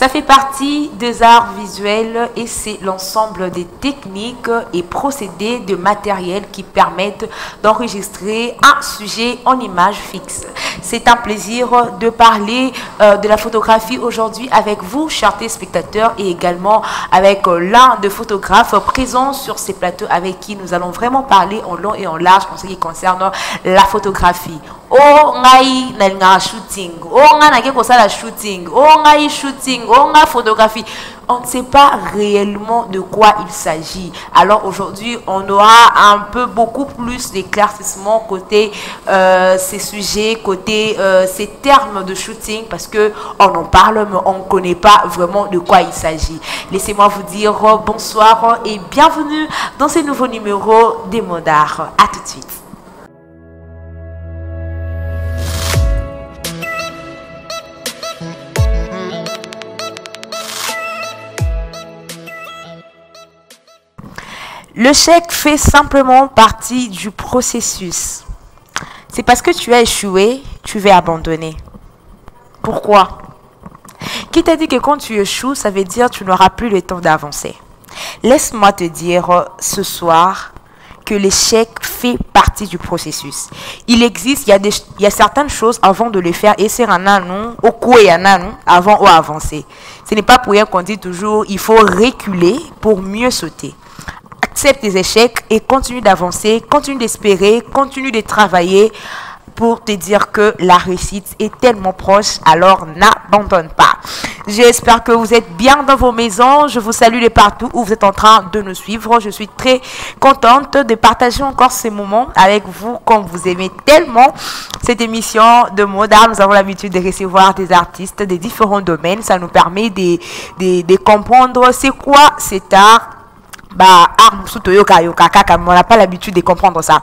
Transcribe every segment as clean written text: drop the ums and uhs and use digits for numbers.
Ça fait partie des arts visuels et c'est l'ensemble des techniques et procédés de matériel qui permettent d'enregistrer un sujet en image fixe. C'est un plaisir de parler de la photographie aujourd'hui avec vous, chers téléspectateurs, et également avec l'un des photographes présents sur ces plateaux avec qui nous allons vraiment parler en long et en large en ce qui concerne la photographie. Oh, ngai na shooting. Oh, ngai shooting. Oh, ngai shooting. Oh, ngai photographie. On ne sait pas réellement de quoi il s'agit. Alors aujourd'hui, on aura un peu beaucoup plus d'éclaircissement côté ces sujets, côté ces termes de shooting, parce que on en parle, mais on ne connaît pas vraiment de quoi il s'agit. Laissez-moi vous dire bonsoir et bienvenue dans ce nouveau numéro des mots d'art. À tout de suite. L'échec fait simplement partie du processus. C'est parce que tu as échoué, tu vas abandonner. Pourquoi? Qui t'a dit que quand tu échoues, ça veut dire que tu n'auras plus le temps d'avancer? Laisse-moi te dire ce soir que l'échec fait partie du processus. Il existe, il y a certaines choses avant de le faire, et c'est avant ou avancer. Ce n'est pas pour rien qu'on dit toujours il faut reculer pour mieux sauter. Accepte tes échecs et continue d'avancer, continue d'espérer, continue de travailler pour te dire que la réussite est tellement proche, alors n'abandonne pas. J'espère que vous êtes bien dans vos maisons. Je vous salue de partout où vous êtes en train de nous suivre. Je suis très contente de partager encore ces moments avec vous, comme vous aimez tellement cette émission de mots d'art. Nous avons l'habitude de recevoir des artistes de différents domaines. Ça nous permet de comprendre c'est quoi cet art. On n'a pas l'habitude de comprendre ça.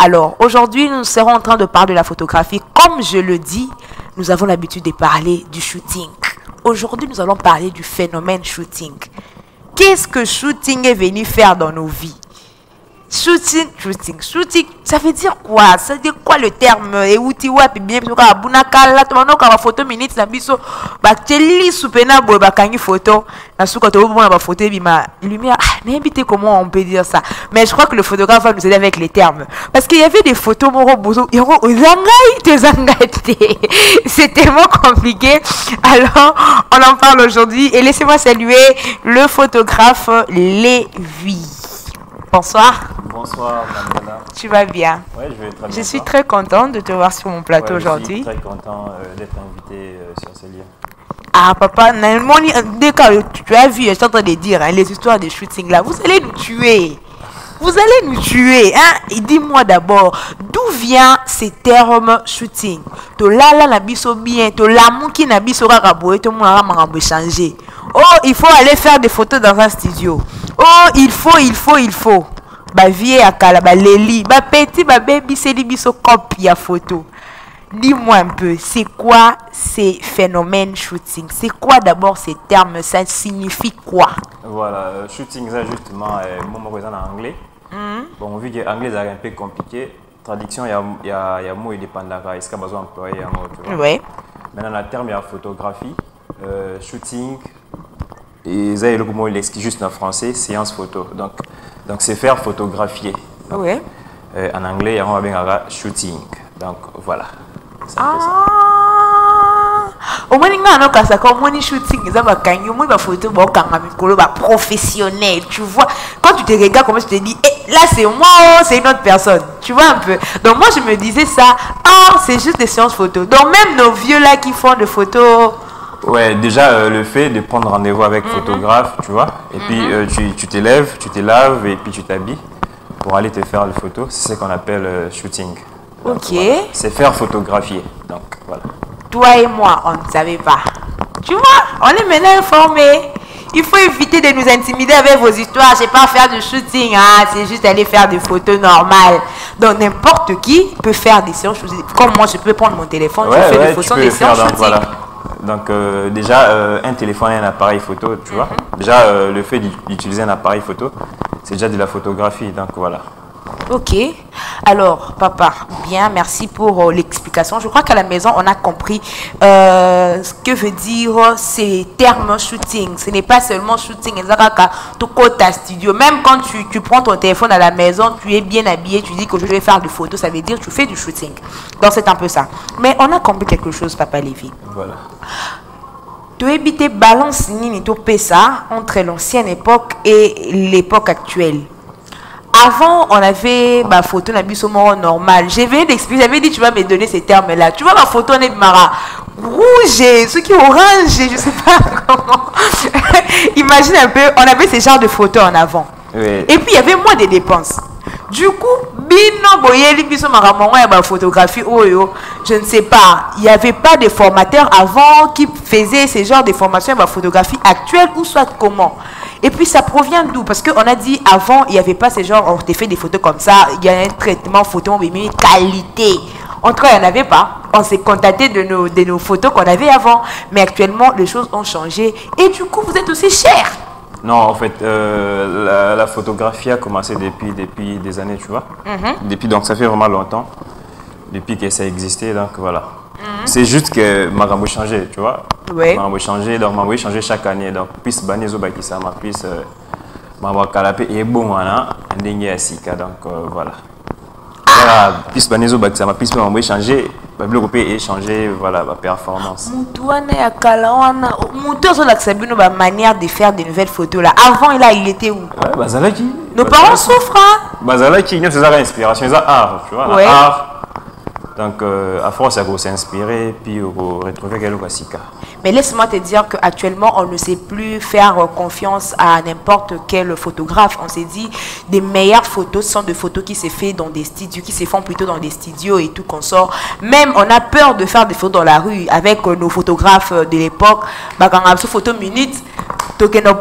Alors, aujourd'hui, nous serons en train de parler de la photographie. Comme je le dis, nous avons l'habitude de parler du shooting. Aujourd'hui, nous allons parler du phénomène shooting. Qu'est-ce que shooting est venu faire dans nos vies? Shooting, ça veut dire quoi? Ça veut dire quoi le terme? Et outi wapi bien parce que bunakala to mano ka photo minute na biso ba teli supena bo ba kangi photo na suka to bo na ba photo bima lumière. N'importe comment on peut dire ça. Mais je crois que le photographe va nous aider avec les termes parce qu'il y avait des photos moro bozo yoro zangai. C'est tellement compliqué. Alors, on en parle aujourd'hui et laissez-moi saluer le photographe Lévi. Bonsoir. Bonsoir, Manuela. Tu vas bien? Oui, je vais très bien. Je suis très contente de te voir sur mon plateau aujourd'hui. Je suis très content d'être invité sur ce lieu. Ah, papa, dès que tu as vu, je suis en train de dire, hein, les histoires de shooting là, vous allez nous tuer. Vous allez nous tuer, hein? Et dis-moi d'abord, d'où vient ces termes shooting? To lala na biso bien, to lamuki na biso kakaboye, to mona mangambo changer. Oh, il faut aller faire des photos dans un studio. Oh, il faut. Ba vie akala, ba leli, ba petit, ba baby, c'est des biso copie à photo. Dis-moi un peu, c'est quoi ces phénomènes shooting? C'est quoi d'abord ces termes? Ça signifie quoi? Voilà, shooting, ça justement, moi je en anglais. Bon, vu que l'anglais est un peu compliqué, traduction, il y a mot indépendant, est-ce qu'il y a besoin d'employer un mot, tu vois? Oui. Maintenant, le terme, il y a photographie, shooting, et ça, le mot, il explique juste en français, séance photo. Donc c'est faire photographier. Donc, oui. En anglais, il y a un shooting. Donc, voilà. Au moins, il shooting, photo professionnel. Tu vois, quand tu te regardes, comment tu te dis, là c'est moi, c'est une autre personne. Tu vois un peu. Donc moi, je me disais ça, c'est juste des séances photos. Donc même nos vieux là qui font des photos. Ouais, déjà le fait de prendre rendez-vous avec photographe, tu vois, et puis tu t'élèves, tu te laves et puis tu t'habilles pour aller te faire les photos. C'est ce qu'on appelle shooting. Donc, ok. Voilà. C'est faire photographier. Donc voilà. Toi et moi, on ne savait pas. Tu vois, on est maintenant informés. Il faut éviter de nous intimider avec vos histoires. Je ne sais pas faire du shooting, c'est juste aller faire des photos normales. Donc n'importe qui peut faire des séances shooting. Comme moi, je peux prendre mon téléphone, je fais des photos, des séances shooting. Voilà. Donc déjà, un téléphone et un appareil photo, tu vois. Déjà, le fait d'utiliser un appareil photo, c'est déjà de la photographie. Donc voilà. Ok. Alors, papa, bien, merci pour l'explication. Je crois qu'à la maison, on a compris ce que veut dire ces termes shooting. Ce n'est pas seulement shooting. Tu ta studio. Même quand tu prends ton téléphone à la maison, tu es bien habillé, tu dis que je vais faire des photos, ça veut dire que tu fais du shooting. Donc, c'est un peu ça. Mais on a compris quelque chose, papa Lévi. Voilà. Tu évites balance nini to pesa entre l'ancienne époque et l'époque actuelle. Avant, on avait ma photo d'habillage normal. J'avais d'expliquer, j'avais dit tu vas me donner ces termes-là. Tu vois ma photo on est mara rouge, ce qui est orange, je sais pas comment. Imagine un peu, on avait ces genres de photos en avant. Oui. Et puis il y avait moins de dépenses. Du coup, bino boyeli biso maramongo ya ba photographie oyo, je ne sais pas, il n'y avait pas de formateurs avant qui faisaient ce genre de formation à photographie actuelle ou soit comment. Et puis ça provient d'où? Parce qu'on a dit avant, il n'y avait pas ce genre, on te fait des photos comme ça, il y a un traitement photo, mais une qualité. En tout cas, il n'y en avait pas. On s'est contenté de nos photos qu'on avait avant. Mais actuellement, les choses ont changé. Et du coup, vous êtes aussi cher. Non, en fait, la photographie a commencé depuis des années, tu vois. Depuis, donc ça fait vraiment longtemps, depuis que ça existait, donc voilà. C'est juste que Marambo changé, tu vois. Oui. Marambo changé, donc Marambo changé chaque année. Donc, puis Banezo Bakisama, puis Marambo Kalapé et bon, on a un dernier asika, donc voilà. Voilà, puis Banezo Bakisama, puis Marambo changé, le groupe est changé, voilà, la performance. Moutouane ya Kalawana, Moutouane l'accepte la manière de faire de nouvelles photos là. Avant, il était où? Ouais, Bazalaki. Nos parents souffrent, hein? Bazalaki, c'est ça l'inspiration, c'est art, tu vois, ouais. Art. Donc, à force, ça va s'inspirer, puis retrouver quelque chose. Mais laisse-moi te dire qu'actuellement, on ne sait plus faire confiance à n'importe quel photographe. On s'est dit, des meilleures photos sont des photos qui se font dans des studios, qui se font plutôt dans des studios et tout qu'on sort. Même, on a peur de faire des photos dans la rue avec nos photographes de l'époque. Bah, quand on a une photo minute,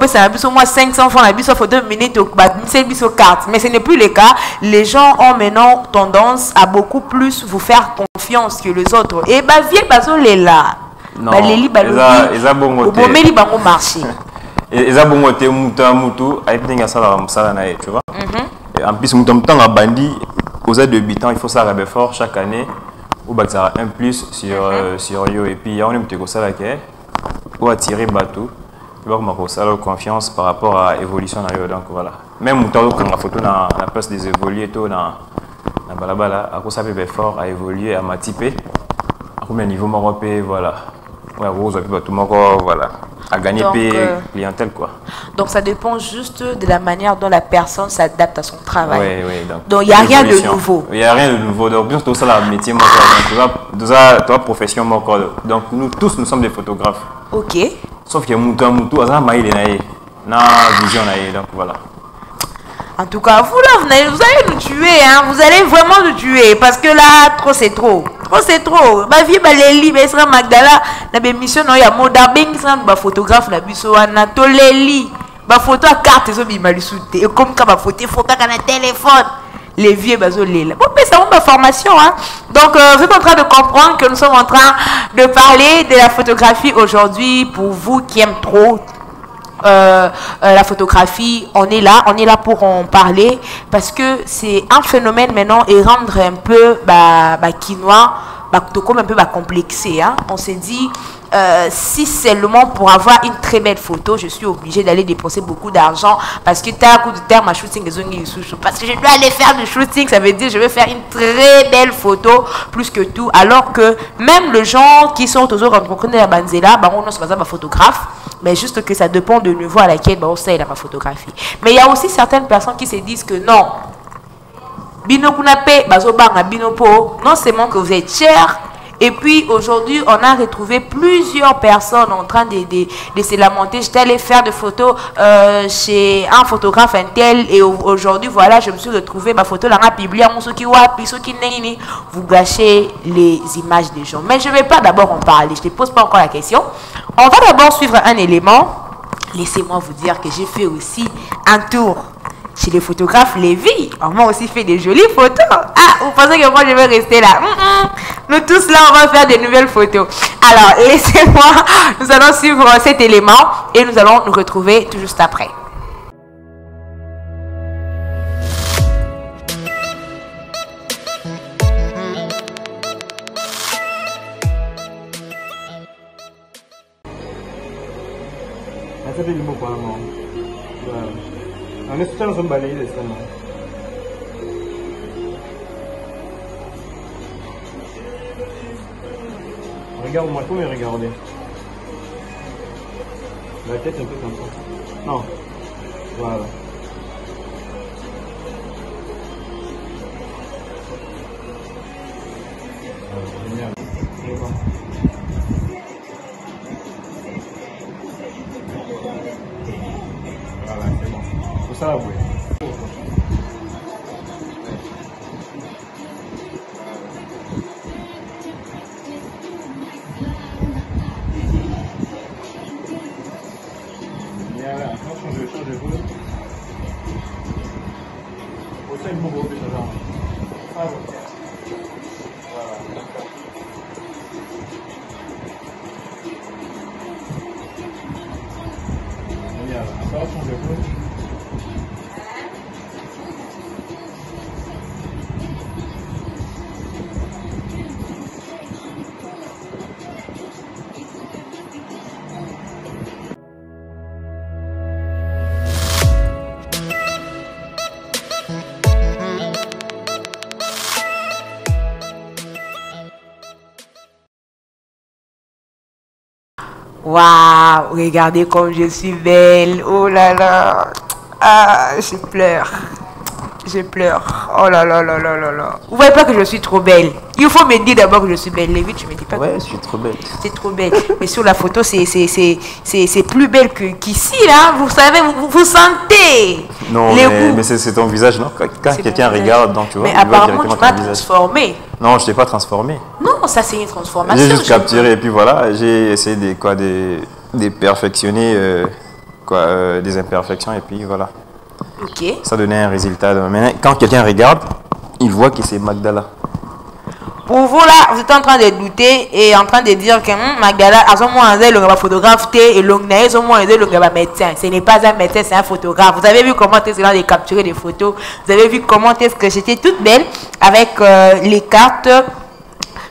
ça a moins 500 francs, la photo minute, c'est carte. Mais ce n'est plus le cas. Les gens ont maintenant tendance à beaucoup plus vous faire confiance que les autres. Et bah, vieux bazo les là. Non, ils ont bon marché. Ils ont bon côté mutu, avec ça tu vois. En plus, mutu temps à bandi, aux aides de il faut ça rêver fort chaque année. Ou bah ça un plus sur yo et puis on aime te ça là que ou attirer bateau. Tu vois comment ça la confiance par rapport à l'évolution donc voilà. Même quand la photo dans la place des évoluer tout dans balabala, à cause ça peut fort à évoluer à m'attiper. À combien niveau européen voilà. Ouais, rose tout mon voilà. À gagner clientèle quoi. Donc ça dépend juste de la manière dont la personne s'adapte à son travail. Oui, donc il n'y a rien de nouveau. Il n'y a rien de nouveau. Donc bien tout ça la métier toi profession donc nous tous nous sommes des photographes. OK. Sauf que Moutou, na vision donc voilà. En tout cas, vous là, vous allez nous tuer, hein. Vous allez vraiment nous tuer parce que là, trop c'est trop. Trop c'est trop. Ma vie, Baléli, mais sera Magdala, la mission, il y a Moda Beng, sera photographe, la biso, Anatoleli. Ma photo à carte, ils ont mis mal et comme quand ma photo, il faut qu'à un téléphone. Les vieux bazolés là. Bon, mais ça ma formation, hein. Donc, vous êtes en train de comprendre que nous sommes en train de parler de la photographie aujourd'hui. Pour vous qui aiment trop la photographie, on est là pour en parler parce que c'est un phénomène maintenant et rendre un peu quinois, comme un peu complexé, hein. On s'est dit si seulement pour avoir une très belle photo, je suis obligée d'aller dépenser beaucoup d'argent parce que tu as un coup de terme à shooting parce que je dois aller faire du shooting, ça veut dire je vais faire une très belle photo plus que tout, alors que même les gens qui sont toujours rencontrés à Banzela, on ne se passe pas photographe, mais juste que ça dépend du niveau à laquelle on sait la photographie. Mais il y a aussi certaines personnes qui se disent que non, Bino Kunape, Bazobanga, Binopo, non seulement que vous êtes cher. Et puis aujourd'hui, on a retrouvé plusieurs personnes en train de se lamenter. J'étais allée faire des photos chez un photographe intel et aujourd'hui, voilà, je me suis retrouvée ma photo là, publiée à vous gâchez les images des gens. Mais je ne vais pas d'abord en parler. Je ne te pose pas encore la question. On va d'abord suivre un élément. Laissez-moi vous dire que j'ai fait aussi un tour chez les photographes Lévi. On m'a aussi fait des jolies photos. Ah, vous pensez que moi je vais rester là? Nous tous là, on va faire des nouvelles photos. Alors, laissez-moi, nous allons suivre cet élément et nous allons nous retrouver tout juste après. fait du beau pour moi. On est sur un balayé de ça. Regarde-moi, il faut me regarder. La tête un peu comme ça. Non. Voilà. Génial. C'est bon. Voilà, c'est bon. Faut ça avouer. Change de vous. Au sein de mon groupe, c'est ça. Ah, bon. Voilà. Génial. Encore change de vous. Waouh, regardez comme je suis belle. Oh là là. Ah, je pleure. Je pleure. Oh là là là là là là. Vous voyez pas que je suis trop belle. Il faut me dire d'abord que je suis belle. Lévi, tu me dis pas. Ouais, je suis trop belle. C'est trop belle. Mais sur la photo, c'est plus belle qu'ici, là. Vous savez, vous sentez. Non, mais c'est ton visage, non? Quand quelqu'un regarde, donc tu vois. Mais apparemment, tu m'as transformé. Non, je t'ai pas transformé. Non, ça c'est une transformation. J'ai juste capturé et puis voilà, j'ai essayé de perfectionner des imperfections et puis voilà. Ok. Ça donnait un résultat. Maintenant, quand quelqu'un regarde, il voit que c'est Magdala. Pour vous là, vous êtes en train de douter et en train de dire que Magdala, à ce moment le photographe et le médecin. Ce n'est pas un médecin, c'est un photographe. Vous avez vu comment est-ce que j'ai capturé des photos. Vous avez vu comment est-ce que j'étais toute belle avec les cartes.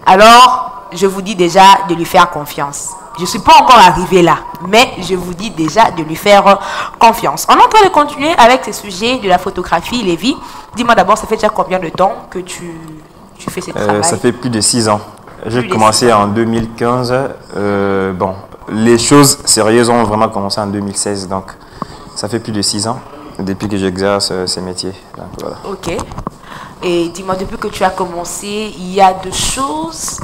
Alors, je vous dis déjà de lui faire confiance. Je ne suis pas encore arrivée là, mais je vous dis déjà de lui faire confiance. On est en train de continuer avec ce sujet de la photographie, Lévi. Dis-moi d'abord, ça fait déjà combien de temps que tu fais ce travail? Ça fait plus de 6 ans. J'ai commencé en 2015. Bon, les choses sérieuses ont vraiment commencé en 2016, donc ça fait plus de 6 ans depuis que j'exerce ces métiers. Donc, voilà. Ok. Et dis-moi, depuis que tu as commencé, il y a des choses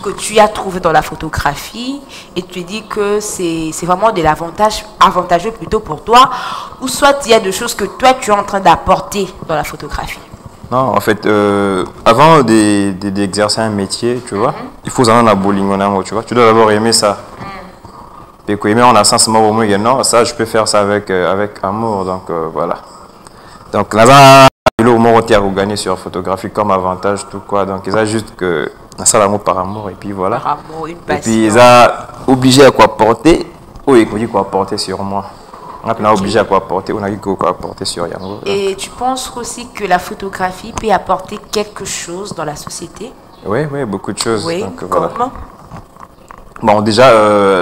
que tu as trouvées dans la photographie et tu dis que c'est vraiment de l'avantage, avantageux plutôt pour toi, ou soit il y a des choses que toi tu es en train d'apporter dans la photographie? Non, en fait, avant d'exercer un métier, tu vois, il faut en avoir, tu vois. Tu dois d'abord aimer ça. Et quand aimer, on a sens au moins, non, ça, je peux faire ça avec amour, donc voilà. Donc là, le moment où vous gagnez sur photographie comme avantage, tout quoi. Donc, ils ont juste que ça l'amour par amour, et puis voilà. Par amour, une passion. Et puis, ils ont obligé à quoi porter, ou ils ont dit quoi porter sur moi. On a obligé à quoi porter, on a dit quoi porter sur Yango. Et tu penses aussi que la photographie peut apporter quelque chose dans la société? Oui, oui, beaucoup de choses. Oui, donc, comment? Voilà. Bon, déjà,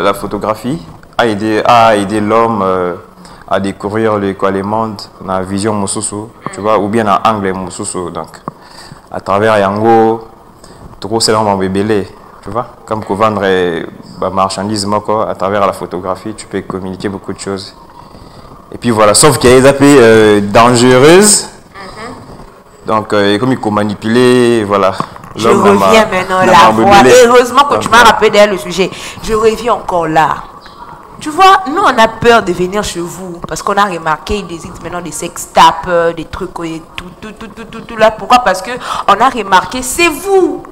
la photographie a aidé l'homme à découvrir les mondes, la vision Moussousou, tu vois, ou bien en anglais Moussousou. Donc, à travers Yango, trop c'est l'homme bébélé, tu vois, comme qu'on vendre marchandises, à travers la photographie, tu peux communiquer beaucoup de choses. Et puis voilà, sauf qu'il y a des appels dangereuses, donc comme il faut manipuler, voilà. Je reviens maintenant la voix. Heureusement que tu m'as rappelé derrière le sujet. Je reviens encore là. Tu vois, nous on a peur de venir chez vous parce qu'on a remarqué ils existent maintenant des sex tapes, des trucs et tout là. Pourquoi? Parce que on a remarqué c'est vous.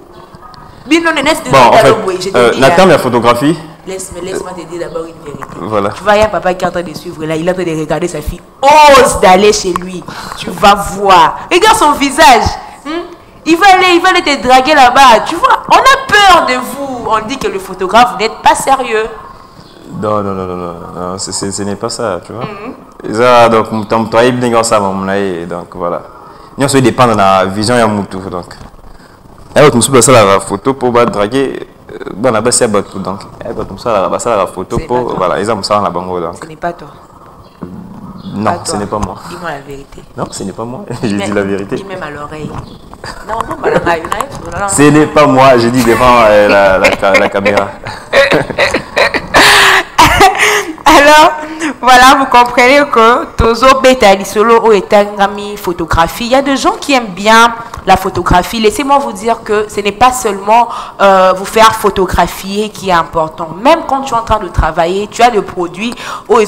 Bon, en fait, Nathan, la photographie. Laisse-moi te dire d'abord une vérité. Voilà. Tu vois, il y a un papa qui est en train de suivre là, il est en train de regarder sa fille. Ose d'aller chez lui. Tu vas voir. Regarde son visage. Il va aller te draguer là-bas. Tu vois, on a peur de vous. On dit que le photographe, vous n'êtes pas sérieux. Non, ce n'est pas ça, tu vois. Ça, donc, donc voilà. Nous, ça dépend de la vision de Moutou. Donc, alors, nous sommes la photo pour draguer. bon, là-bas, c'est tout. Donc, comme ça, la photo, pour, voilà, ils ont ça dans la bango. Donc. Ce n'est pas toi. Non, ce n'est pas moi. Dis-moi la vérité. Non, ce n'est pas moi. J'ai dit la vérité. Dis même à l'oreille. Non, non, madame, ce n'est pas moi, j'ai dit devant la caméra. Alors, voilà, vous comprenez que Tozo Beta Solo ou Etangami photographie. Il y a des gens qui aiment bien la photographie. Laissez-moi vous dire que ce n'est pas seulement vous faire photographier qui est important. Même quand tu es en train de travailler, tu as le produit au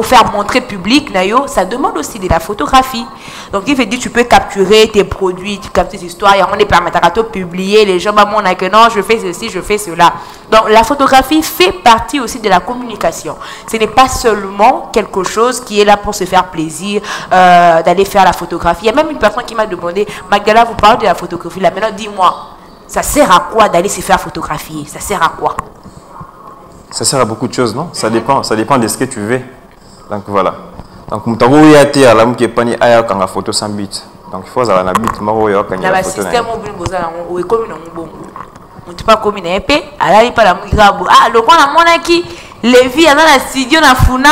faire montrer public, ça demande aussi de la photographie. Donc, il veut dire tu peux capturer tes produits, tu captures tes histoires, et on est permettre de publier, les gens vont dire que non, je fais ceci, je fais cela. Donc, la photographie fait partie aussi de la communication. Ce n'est pas seulement quelque chose qui est là pour se faire plaisir, d'aller faire la photographie. Il y a même une personne qui m'a demandé, Magdala, vous parlez de la photographie, là maintenant, dis-moi, ça sert à quoi d'aller se faire photographier? Ça sert à quoi? Ça sert à beaucoup de choses, non? Ça dépend de ce que tu veux. Donc voilà. Donc, mutago ya te ala mke pani aya kanga photo sans but. Donc il faut avoir la but maro ya kanga photo. Na système mobile bozala o ekomi na mbongo. Mutu pa komi na epé, alali pa la mugabo. Ah, le quoi na monaki Lévi dans la studio na funa.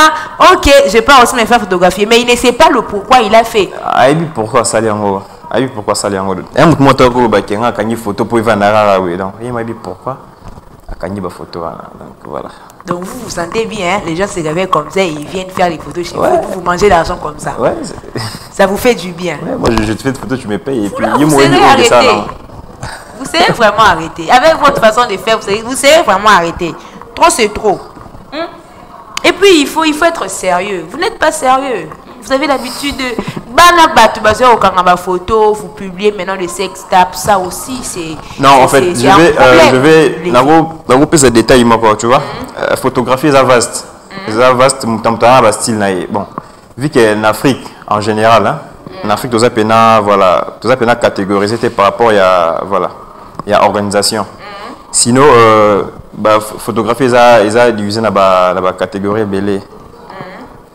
OK, je peux aussi me faire photographier, mais il ne sait pas le pourquoi il a fait. Ah, et puis pourquoi ça liango? Ah oui, pourquoi ça liango? Un mutu motoko ba kenga kangi photo pour va na rara oui. Donc, il m'a dit pourquoi Kanyiba photo, donc voilà. Donc vous vous sentez bien, les gens se réveillent comme ça et ils viennent faire les photos chez vous, vous mangez l'argent comme ça. Ouais, ça vous fait du bien. Ouais, moi je te fais des photos, tu me payes et puis vous serez arrêté. Vous serez vraiment arrêté. Avec votre façon de faire, vous serez vraiment arrêté. Trop c'est trop. Et puis il faut être sérieux. Vous n'êtes pas sérieux. Vous avez l'habitude de photo, vous publiez maintenant les sex tapes, ça aussi c'est. Non, en fait, je vais regrouper ces détails, tu vois. Photographie, c'est vaste. C'est vaste, style. Bon, vu qu'en Afrique, en général, en Afrique, tout ça peut catégoriser par rapport à organisation. Sinon, photographie, ils ont divisé dans la catégorie belé.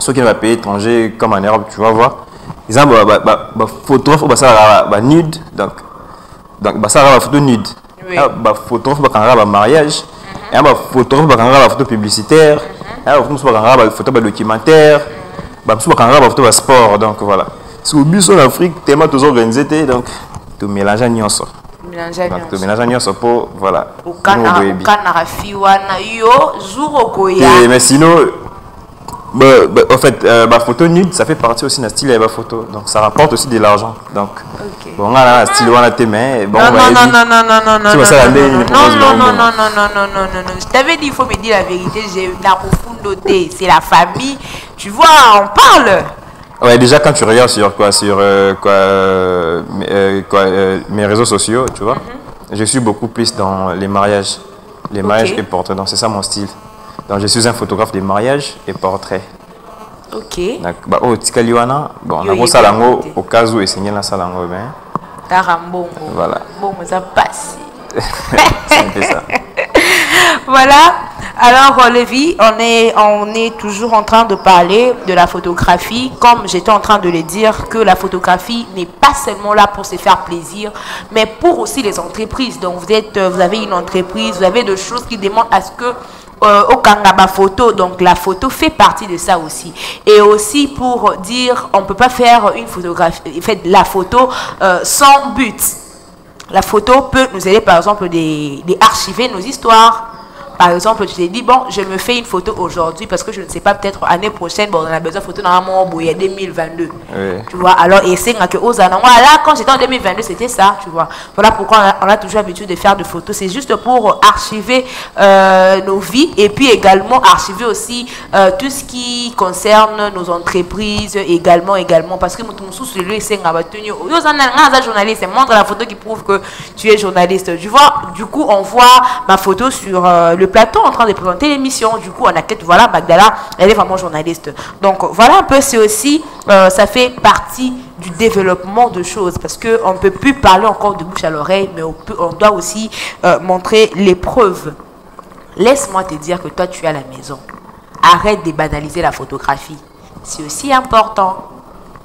Ceux qui sont pays étrangers, comme en Europe, tu vas voir, ils ont des photographes nude, donc ça a photo nude. Des photographes qui ont mariage, des photographes qui ont photo publicitaire, des photo documentaire, des photo sport. Donc voilà. Si au but en Afrique, tellement tous organisés, donc tu mélanges à Nyonso. Tu mélanges à Nyonso pour voilà. Mais sinon. En fait, la photo nude, ça fait partie aussi d'un style de la photo. Donc, ça rapporte aussi de l'argent. Donc, bon, on a un style, on a tes mains. Bon, non. Je t'avais dit, il faut me dire la vérité. J'ai la profondité. C'est la famille. Tu vois, on parle. Ouais, déjà, quand tu regardes sur mes réseaux sociaux, tu vois, je suis beaucoup plus dans les mariages. Les mariages et portraits. Donc, c'est ça mon style. Donc, je suis un photographe de mariage et portrait. Ok. Donc, au Tikaliwana, bon, on a salango au cas où essayer la salango, mais. Tarambongo. Voilà. Bon, ça passe. C'est un peu ça. Voilà. Alors, Lévi, on est toujours en train de parler de la photographie. Comme j'étais en train de le dire, que la photographie n'est pas seulement là pour se faire plaisir, mais pour aussi les entreprises. Donc, vous avez une entreprise, vous avez des choses qui demandent à ce que au Kangaba photo, donc la photo fait partie de ça aussi. Et aussi pour dire, on ne peut pas faire une photographie, la photo sans but. La photo peut nous aider par exemple d'archiver nos histoires. Par exemple, tu t'es dit, bon, je me fais une photo aujourd'hui parce que je ne sais pas, peut-être l'année prochaine, bon, on a besoin de photos dans un moment où il y a 2022. Oui. Tu vois, alors, et c'est que là, quand j'étais en 2022, c'était ça, tu vois. Voilà pourquoi on a toujours l'habitude de faire des photos. C'est juste pour archiver nos vies et puis également archiver aussi tout ce qui concerne nos entreprises également. Parce que journaliste, montre la photo qui prouve que tu es journaliste. Tu vois, du coup, on voit ma photo sur le plateau en train de présenter l'émission. Du coup, on a peut-être, voilà, Magdala, elle est vraiment journaliste. Donc, voilà un peu, c'est aussi, ça fait partie du développement de choses parce qu'on ne peut plus parler encore de bouche à l'oreille, mais on doit aussi montrer les preuves. Laisse-moi te dire que toi, tu es à la maison. Arrête de banaliser la photographie. C'est aussi important.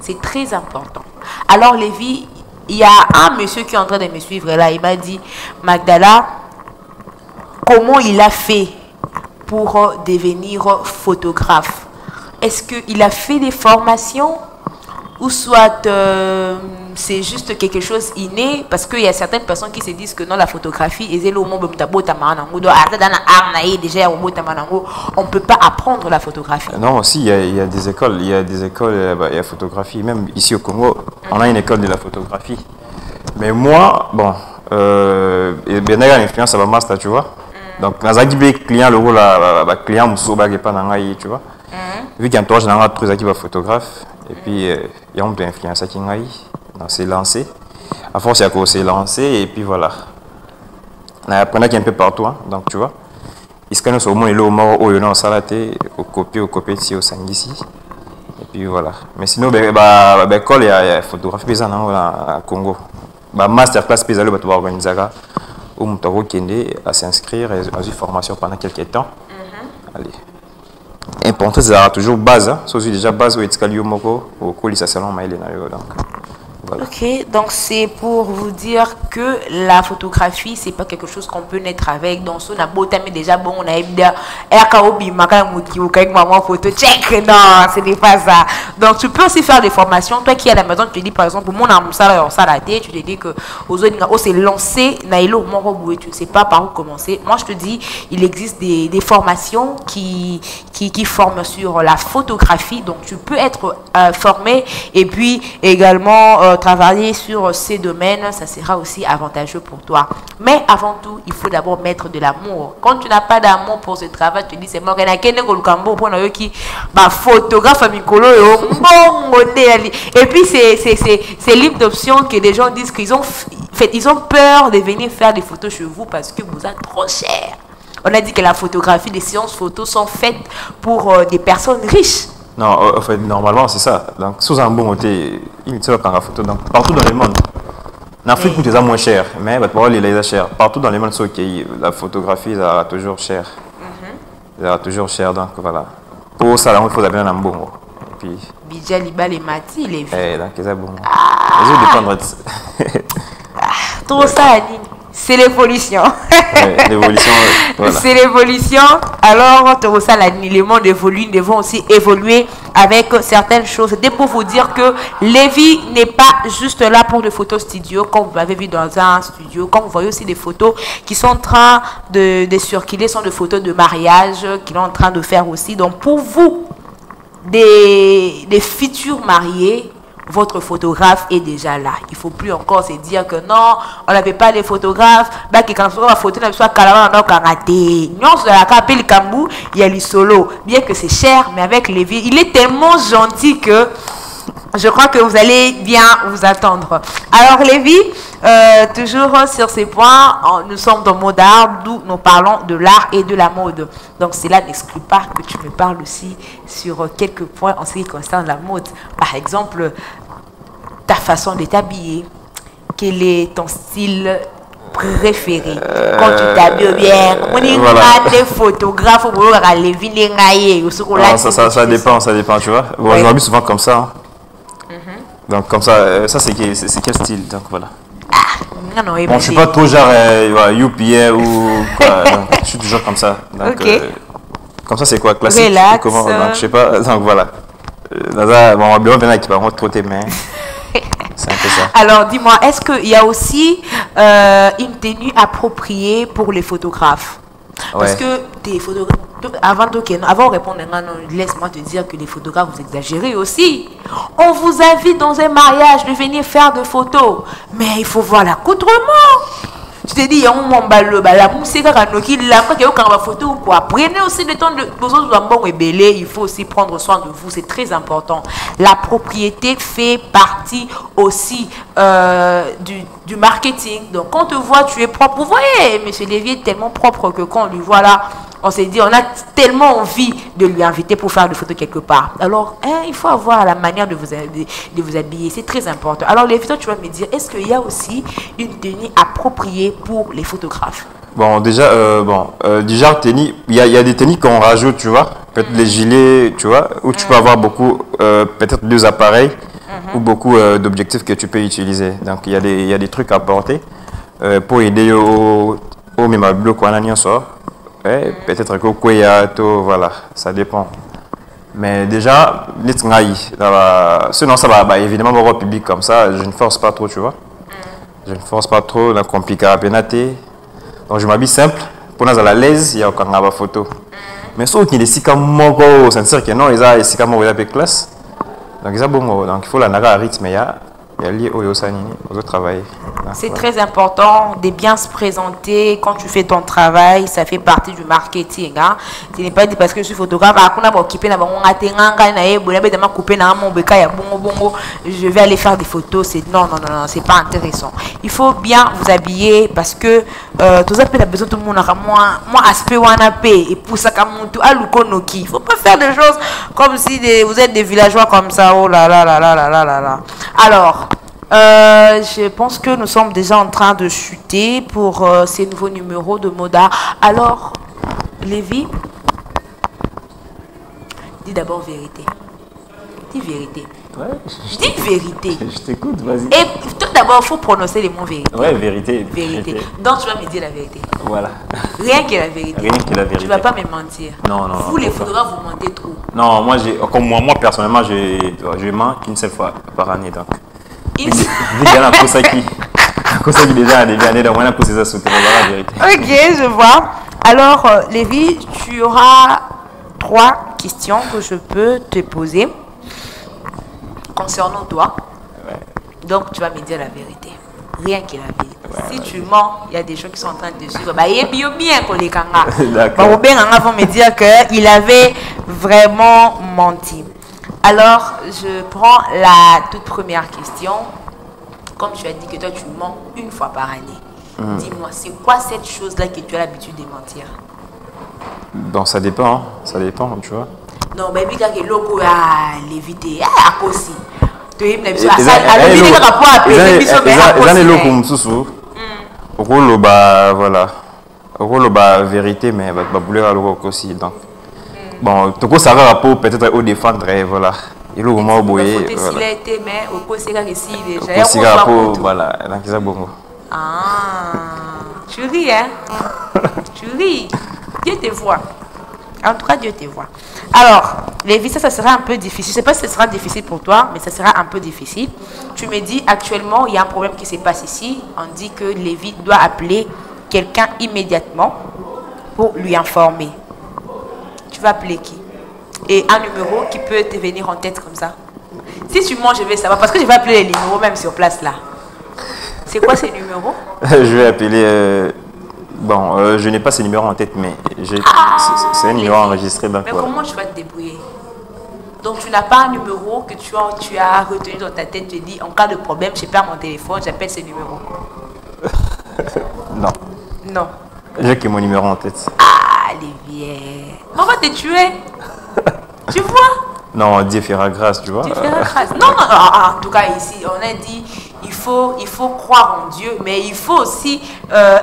C'est très important. Alors, Lévi, il y a un monsieur qui est en train de me suivre là, il m'a dit, Magdala, comment il a fait pour devenir photographe? Est-ce qu'il a fait des formations ou soit c'est juste quelque chose inné? Parce qu'il y a certaines personnes qui se disent que non, la photographie, on ne peut pas apprendre la photographie. Non, aussi, il y a des écoles, il y a la photographie. Même ici au Congo, on a une école de la photographie. Mais moi, bon, il y a une influence à ma master, tu vois. Donc, dans un client, le rôle, client, tu vois. Vu qu'il y a un tournage dans un qui va photographe, et puis il y a une influence qui s'est lancé. À force, il y a s'est lancé, et puis voilà. On a appris qu'il y a un peu partout, hein, donc tu vois. Il se connaît au moins, il est au mort, au yon, au salaté, au copier, ici, au sangisi. Et puis voilà. Mais sinon, l'école, il y a photographie paysanne au Congo. Masterclass paysanne, on va organiser ça. Où on à s'inscrire à une formation pendant quelques temps. Allez. Important, c'est toujours base. Hein. C'est déjà base où il y a au colis à salon. Voilà. Ok, donc c'est pour vous dire que la photographie, c'est pas quelque chose qu'on peut naître avec. Dans son abota, mais déjà bon, on a bien photo check. Non, ce n'est pas ça. Donc tu peux aussi faire des formations. Toi qui es à la maison, tu te dis par exemple, mon âme ça tu te dis que aux autres, c'est lancé, tu ne sais pas par où commencer. Moi, je te dis, il existe des formations qui forment sur la photographie. Donc tu peux être formé et puis également travailler sur ces domaines, ça sera aussi avantageux pour toi. Mais avant tout, il faut d'abord mettre de l'amour. Quand tu n'as pas d'amour pour ce travail, tu te dis c'est moi qui photographe et puis c'est libre d'option que les gens disent qu'ils ont peur de venir faire des photos chez vous parce que vous êtes trop cher. On a dit que la photographie, les séances photos sont faites pour des personnes riches. Non, en fait, normalement, c'est ça. Donc, sous un bon côté, il y a la photo. Donc, partout dans le monde. En Afrique, c'est moins cher, mais il est cher. Partout dans le monde, la photographie, ça a toujours cher. Ça a toujours cher, donc voilà. Pour ça, il faut aller dans un bon. Puis. Bidja Liba les Mati, il est vu. Donc, c'est bon. Les autres dépendent de tout ça, Anine. C'est l'évolution. L'évolution, voilà. C'est l'évolution. Alors, tout ça, le monde évolue. Nous devons aussi évoluer avec certaines choses. C'était pour vous dire que Lévi n'est pas juste là pour des photos studio, comme vous l'avez vu dans un studio. Comme vous voyez aussi des photos qui sont en train de circuler, sont des photos de mariage qu'il est en train de faire aussi. Donc, pour vous, des futurs mariés, votre photographe est déjà là. Il ne faut plus encore se dire que non, on n'avait pas les photographes. Quand on a photo, il y a les solos. Bien que c'est cher, mais avec Lévi, il est tellement gentil que je crois que vous allez bien vous attendre. Alors Lévi, toujours sur ces points, nous sommes dans mode art, d'où nous parlons de l'art et de la mode. Donc cela n'exclut pas que tu me parles aussi sur quelques points en ce qui concerne la mode. Par exemple, ta façon de t'habiller. Quel est ton style préféré quand tu t'habilles bien? Les photographes, ça dépend, tu vois. Bon, je m'habille souvent comme ça. Hein. Donc comme ça, ça c'est quel style? Donc voilà. Bon, je suis pas trop genre UPA ou quoi. Donc, je suis toujours comme ça. Donc, comme ça c'est quoi? Classique? Relax. Comment, donc, je sais pas. Donc voilà. Bon, bien avec trop tes mains. C'est un peu ça. Alors dis-moi, est-ce qu'il y a aussi une tenue appropriée pour les photographes? Parce que des photographes, avant de répondre, laisse-moi te dire que les photographes, vous exagérez aussi. On vous invite dans un mariage de venir faire des photos, mais il faut voir l'accoutrement. Je te dis, il y a un moment, la musique, photo ou quoi. Prenez aussi le temps de il faut aussi prendre soin de vous, c'est très important. La propriété fait partie aussi du marketing. Donc, quand on te voit, tu es propre. Vous voyez, M. Lévy est tellement propre que quand on lui voit là, on s'est dit, on a tellement envie de lui inviter pour faire des photos quelque part. Alors, il faut avoir la manière de vous habiller. C'est très important. Alors, Lévy, toi, tu vas me dire, est-ce qu'il y a aussi une tenue appropriée pour les photographes? Bon, déjà, déjà tenue, il y a des tenues qu'on rajoute, tu vois. Peut-être les gilets, tu vois, où tu peux avoir beaucoup, peut-être 2 appareils. ou beaucoup d'objectifs que tu peux utiliser. Donc, il y a des trucs à apporter pour aider au même bloc qu'on a sort. Peut-être que voilà, ça dépend. Mais déjà, sinon ça va évidemment au public comme ça, je ne force pas trop, tu vois. Je ne force pas trop, la compliqué à pénater. Donc je m'habille simple, pour nous à l'aise, il y a aucun photo. Mais sauf qu'il est comme ça veut dire que non, il y a des classe. Donc il faut la naga à rythme, il y a lié au travail. C'est très important de bien se présenter quand tu fais ton travail, ça fait partie du marketing. Hein. Ce n'est pas dit parce que je suis photographe, je vais aller faire des photos. Non, c'est pas intéressant. Il faut bien vous habiller parce que tout ça peut besoin de tout le monde. Moi, aspect et pour ça, il ne faut pas faire des choses comme si vous êtes des villageois comme ça. Oh là là là là là là là. Alors, je pense que nous sommes déjà en train de chuter pour ces nouveaux numéros de Moda. Alors, Lévi, dis d'abord vérité. Dis vérité. Ouais, dis vérité. Je t'écoute, vas-y. Et tout d'abord, il faut prononcer les mots vérité. Ouais, vérité. Vérité. Donc, tu vas me dire la vérité. Voilà. Rien que la vérité. Rien que la vérité. Tu ne vas pas me mentir. Non. Vous, les photographes, vous mentez trop. Non, moi personnellement, je mens qu'une seule fois par année. Donc. Ok, je vois. Alors, Lévi, tu auras 3 questions que je peux te poser concernant toi. Ouais. Donc, tu vas me dire la vérité. Rien que la vérité. Si tu mens, il y a des gens qui sont en train de suivre. D'accord. Vont me dire qu'il avait vraiment menti. Alors, je prends la toute première question. Comme tu as dit que toi, tu mens une fois par année. Dis-moi, c'est quoi cette chose-là que tu as l'habitude de mentir? Bon, ça dépend, tu vois. Non, mais il y a des locaux à l'éviter. À cause il y a vérité, mais aussi. Donc, bon, tout ça va peut-être au défendre, voilà. Il est vraiment boyé. Voilà. Ah, tu ris, hein? Tu ris. Dieu te voit. En tout cas, Dieu te voit. Alors, Lévi, ça sera un peu difficile. Je ne sais pas si ce sera difficile pour toi, mais ça sera un peu difficile. Tu me dis, actuellement, il y a un problème qui se passe ici. On dit que Lévi doit appeler quelqu'un immédiatement pour lui informer. Tu vas appeler qui? Et un numéro qui peut te venir en tête comme ça. Si tu mens, je vais savoir. Parce que je vais appeler les numéros même sur place là. C'est quoi ces numéros? Je vais appeler... Bon, je n'ai pas ces numéros en tête, mais c'est un numéro enregistré. Donc, mais comment tu vas te débrouiller? Donc tu n'as pas un numéro que tu as retenu dans ta tête, tu te dis, en cas de problème, je perds mon téléphone, j'appelle ce numéro. Non. Non. J'ai que mon numéro en tête. Ah, Olivier. On va te tuer. Tu vois? Non, Dieu fera grâce, tu vois. Dieu fera grâce. Non, en tout cas ici, on a dit, il faut croire en Dieu, mais il faut aussi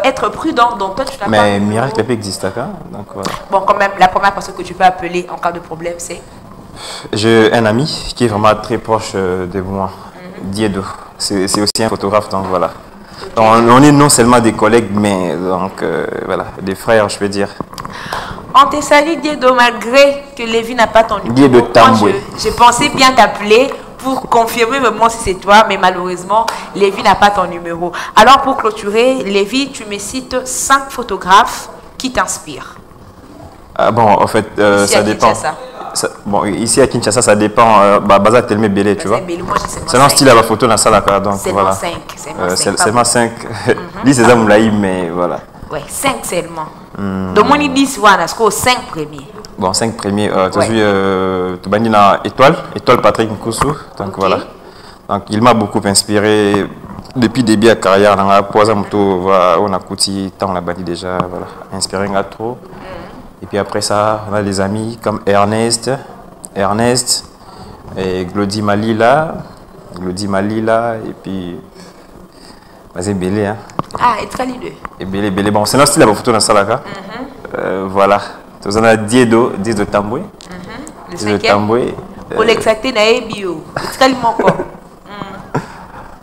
être prudent. Donc toi, tu n'as pas... Mais miracle peut exister, donc voilà. Bon, quand même, la première personne que tu peux appeler en cas de problème, c'est... J'ai un ami qui est vraiment très proche de moi, Diedo. C'est aussi un photographe, donc voilà. Donc, on est non seulement des collègues, mais donc voilà, des frères, je peux dire. On te salue, Diedo, malgré que Lévi n'a pas ton numéro. Diedo Tamboué. Je pensais bien t'appeler pour confirmer vraiment si c'est toi, mais malheureusement, Lévi n'a pas ton numéro. Alors, pour clôturer, Lévi, tu me cites 5 photographes qui t'inspirent. Ah bon, en fait, ça dépend. Bon, ici à Kinshasa, ça dépend. Baza Telme Belé, tu vois. C'est un style à la photo dans la salle, donc voilà. Seulement 5. 10 c'est ça, mais voilà. Ouais, 5 seulement. Donc, on dit 10, voilà, c'est 5 premiers. Bon, 5 premiers. Tu as vu, tu as Étoile Patrick Nkoussou. Donc voilà. Donc il m'a beaucoup inspiré depuis le début de la carrière. On a coûté tant on a bâti déjà. Voilà, inspiré trop. Et puis après ça, on a des amis comme Ernest et Glody Malila, et puis vas-y Belé, hein. Ah, et Tralideux. Et Belé, bon, c'est notre style à la photo dans ça là. Voilà. Nous avons Diedo Tamboué. Le 5e. Pour l'exacter, il y a bio.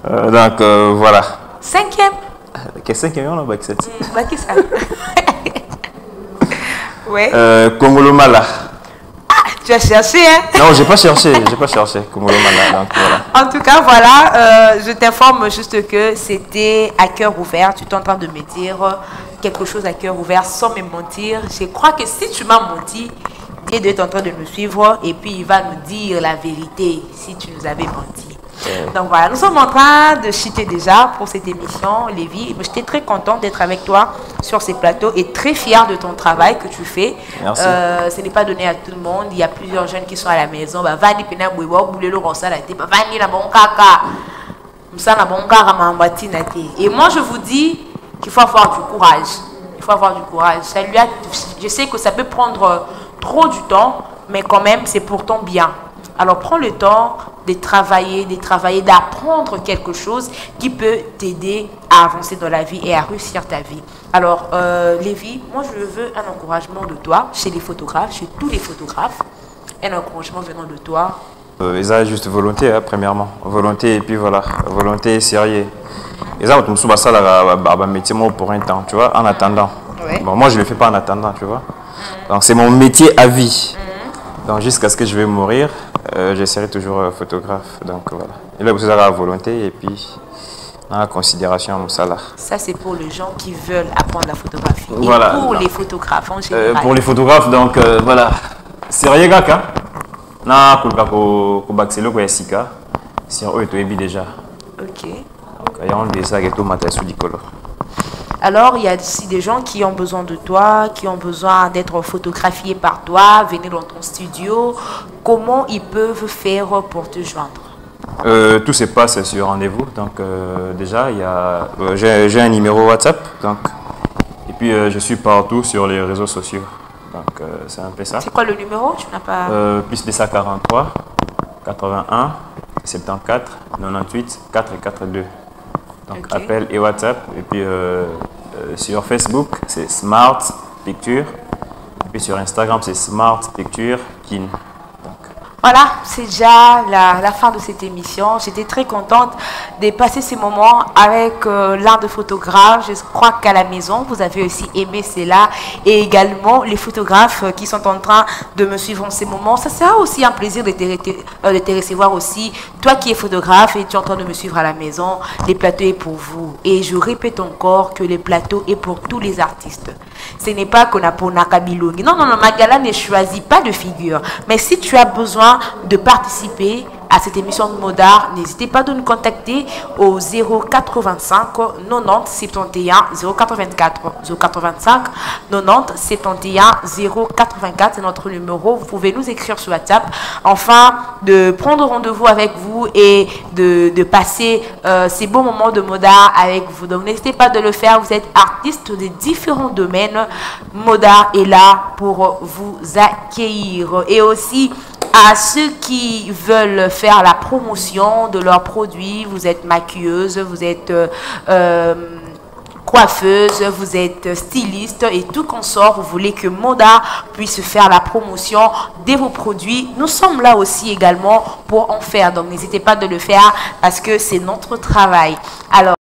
Donc, voilà. 5e. Qu'est-ce qu'il y a dans le bac 7? Bah, qui ça? Ouais. Kongolo Mala. Tu as cherché, hein? Non, j'ai pas cherché. Kongolo Mala. Donc, voilà. En tout cas, voilà, je t'informe juste que c'était à cœur ouvert. Tu es en train de me dire quelque chose à cœur ouvert sans me mentir. Je crois que si tu m'as menti, Dieu doit être en train de nous suivre et puis il va nous dire la vérité si tu nous avais menti. Donc voilà, nous sommes en train de chuter déjà pour cette émission, Lévi. J'étais très contente d'être avec toi sur ces plateaux et très fière de ton travail que tu fais. Merci. Ce n'est pas donné à tout le monde. Il y a plusieurs jeunes qui sont à la maison. Et moi, je vous dis qu'il faut avoir du courage. Il faut avoir du courage. Je sais que ça peut prendre trop du temps, mais quand même, c'est pour ton bien. Alors, prends le temps de travailler, d'apprendre quelque chose qui peut t'aider à avancer dans la vie et à réussir ta vie. Alors, Lévi, moi, je veux un encouragement de toi chez les photographes, chez tous les photographes. Un encouragement venant de toi. Ils ont juste volonté, hein, premièrement. Volonté, et puis voilà. Volonté et sérieux. Ils ont tout ça là, métier pour un temps, tu vois, en attendant. Ouais. Bon, moi, je ne le fais pas en attendant, tu vois. Donc, c'est mon métier à vie. Donc, jusqu'à ce que je vais mourir, je serai toujours photographe. Donc, voilà. Il a besoin de la volonté et puis la considération au salaire. Ça, c'est pour les gens qui veulent apprendre la photographie. Voilà. Et pour les photographes en général. Pour les photographes, donc, voilà. Sérieux, gars, na ko baxelo ko yasika sur eux to ebi déjà. Ok. Il y a des sacs et tout matin sous dicolo. Alors, il y a aussi des gens qui ont besoin de toi, qui ont besoin d'être photographiés par toi, venir dans ton studio. Comment ils peuvent faire pour te joindre? Tout se passe sur rendez-vous. Donc, déjà, j'ai un numéro WhatsApp. Donc, et puis, je suis partout sur les réseaux sociaux. Donc, c'est un peu ça. C'est quoi le numéro? Tu n'as pas... Plus de ça, 43, 81, 74, 98, 4 et 42. Donc, Ok. appel et WhatsApp. Et puis, sur Facebook, c'est Smart Picture. Et puis, sur Instagram, c'est Smart Picture Kin. Voilà, c'est déjà la fin de cette émission. J'étais très contente de passer ces moments avec l'un des photographes. Je crois qu'à la maison, vous avez aussi aimé cela. Et également, les photographes qui sont en train de me suivre en ces moments. Ça sera aussi un plaisir de te recevoir aussi. Toi qui es photographe et tu es en train de me suivre à la maison, les plateaux est pour vous. Et je répète encore que les plateaux est pour tous les artistes. Ce n'est pas qu'on a pour Nakabilongi. Non, Magala ne choisit pas de figure. Mais si tu as besoin de participer à cette émission de Modart, n'hésitez pas de nous contacter au 085 90 71 084 085 90 71 084. C'est notre numéro. Vous pouvez nous écrire sur WhatsApp. Enfin, de prendre rendez-vous avec vous et de passer ces beaux moments de Modart avec vous. Donc, n'hésitez pas de le faire. Vous êtes artiste de différents domaines. Modart est là pour vous accueillir. Et aussi, à ceux qui veulent faire la promotion de leurs produits, vous êtes maquilleuse, vous êtes coiffeuse, vous êtes styliste et tout consort, vous voulez que Modart puisse faire la promotion de vos produits, nous sommes là aussi également pour en faire. Donc n'hésitez pas de le faire parce que c'est notre travail. Alors,